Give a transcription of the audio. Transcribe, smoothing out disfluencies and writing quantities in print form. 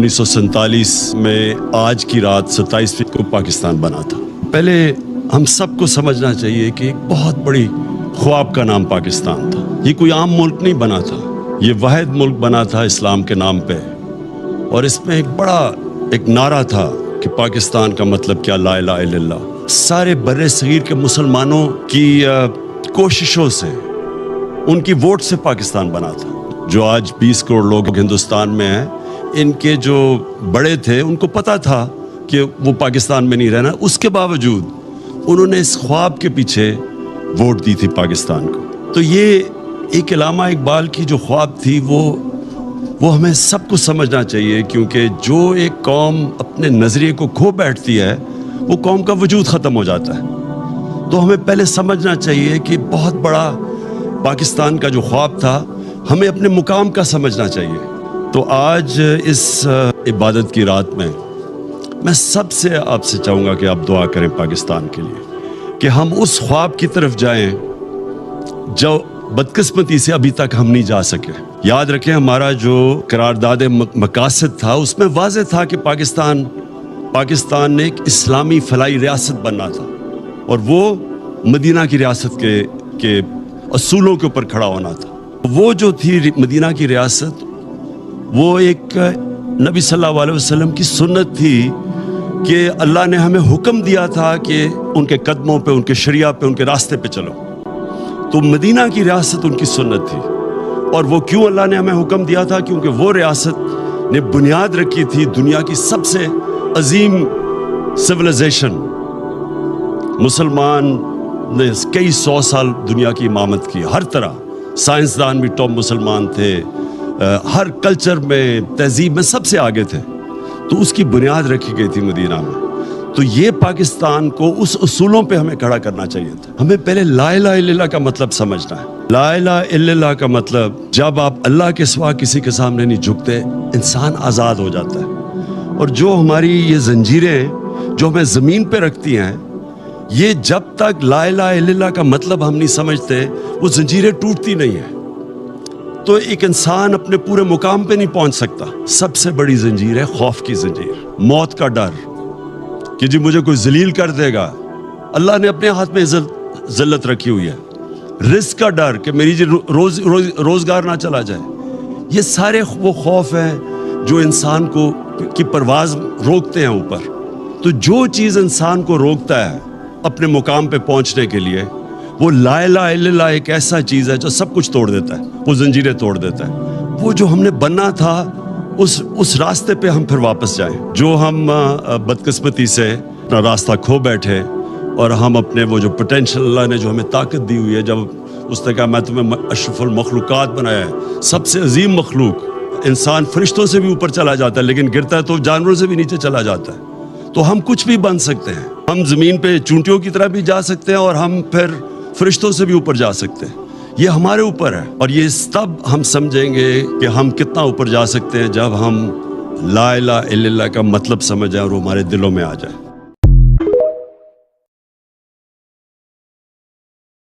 1947 میں آج کی رات 27 کو پاکستان بنا تھا۔ پہلے ہم سب کو سمجھنا چاہیے کہ ایک بہت بڑی خواب کا نام پاکستان تھا۔ یہ کوئی عام ملک نہیں بنا تھا، یہ واحد ملک بنا تھا اسلام کے نام پہ، اور اس میں ایک نعرہ تھا کہ پاکستان کا مطلب کیا، لا الہ الا اللہ۔ سارے بر صغیر کے مسلمانوں کی کوششوں سے، ان کی ووٹ سے پاکستان بنا تھا۔ جو آج 20 کروڑ لوگ ہندوستان میں ہیں، ان کے جو بڑے تھے ان کو پتا تھا کہ وہ پاکستان میں نہیں رہنا، اس کے باوجود انہوں نے اس خواب کے پیچھے ووٹ دی تھی پاکستان کو۔ تو یہ ایک علامہ اقبال کی جو خواب تھی وہ ہمیں سب کو سمجھنا چاہیے، کیونکہ جو ایک قوم اپنے نظریے کو کھو بیٹھتی ہے وہ قوم کا وجود ختم ہو جاتا ہے۔ تو ہمیں پہلے سمجھنا چاہیے کہ بہت بڑا پاکستان کا جو خواب تھا ہمیں اپنے مقام کا سمجھنا چاہیے۔ تو آج اس عبادت کی رات میں سب سے آپ سے چاہوں گا کہ آپ دعا کریں پاکستان کے لیے، کہ ہم اس خواب کی طرف جائیں جو بدقسمتی سے ابھی تک ہم نہیں جا سکے۔ یاد رکھیں، ہمارا جو قرارداد مقاصد تھا اس میں واضح تھا کہ پاکستان نے ایک اسلامی فلاحی ریاست بننا تھا، اور وہ مدینہ کی ریاست کے اصولوں کے اوپر کھڑا ہونا تھا۔ وہ جو تھی مدینہ کی ریاست، وہ ایک نبی صلی اللہ علیہ وسلم کی سنت تھی کہ اللہ نے ہمیں حکم دیا تھا کہ ان کے قدموں پہ، ان کے شریعہ پہ، ان کے راستے پہ چلو۔ تو مدینہ کی ریاست ان کی سنت تھی، اور وہ کیوں اللہ نے ہمیں حکم دیا تھا؟ کیونکہ وہ ریاست نے بنیاد رکھی تھی دنیا کی سب سے عظیم سویلائزیشن۔ مسلمان نے کئی 100 سال دنیا کی امامت کی، ہر طرح سائنسدان بھی ٹاپ مسلمان تھے، ہر کلچر میں، تہذیب میں سب سے آگے تھے۔ تو اس کی بنیاد رکھی گئی تھی مدینہ میں۔ تو یہ پاکستان کو اس اصولوں پہ ہمیں کھڑا کرنا چاہیے تھا۔ ہمیں پہلے لا الہ الا اللہ کا مطلب سمجھنا ہے۔ لا الہ الا اللہ کا مطلب، جب آپ اللہ کے سوا کسی کے سامنے نہیں جھکتے، انسان آزاد ہو جاتا ہے۔ اور جو ہماری یہ زنجیریں جو ہمیں زمین پہ رکھتی ہیں، یہ جب تک لا الہ الا اللہ کا مطلب ہم نہیں سمجھتے، وہ زنجیریں ٹوٹتی نہیں ہیں۔ تو ایک انسان اپنے پورے مقام پہ نہیں پہنچ سکتا۔ سب سے بڑی زنجیر ہے خوف کی زنجیر، موت کا ڈر کہ جی مجھے کوئی ذلیل کر دے گا۔ اللہ نے اپنے ہاتھ میں ذلت رکھی ہوئی ہے۔ رزق کا ڈر کہ میری جی روزگار نہ چلا جائے۔ یہ سارے وہ خوف ہیں جو انسان کی پرواز روکتے ہیں اوپر۔ تو جو چیز انسان کو روکتا ہے اپنے مقام پہ پہنچنے کے لیے، وہ لا الہ الا اللہ ایک ایسا چیز ہے جو سب کچھ توڑ دیتا ہے، وہ زنجیریں توڑ دیتا ہے۔ وہ جو ہم نے بننا تھا، اس راستے پہ ہم پھر واپس جائیں۔ جو ہم بدقسمتی سے اپنا راستہ کھو بیٹھے، اور ہم اپنے وہ جو پوٹینشل اللہ نے جو ہمیں طاقت دی ہوئی ہے، جب اس نے کہا میں تمہیں اشرف المخلوقات بنایا ہے، سب سے عظیم مخلوق، انسان فرشتوں سے بھی اوپر چلا جاتا ہے لیکن گرتا ہے تو جانوروں سے بھی نیچے چلا جاتا ہے۔ تو ہم کچھ بھی بن سکتے ہیں، ہم زمین پہ چونٹیوں کی طرح بھی جا سکتے ہیں، اور ہم پھر فرشتوں سے بھی اوپر جا سکتے ہیں۔ یہ ہمارے اوپر ہے، اور یہ تب ہم سمجھیں گے کہ ہم کتنا اوپر جا سکتے ہیں جب ہم لا الہ الا اللہ کا مطلب سمجھ جائیں اور وہ ہمارے دلوں میں آ جائے۔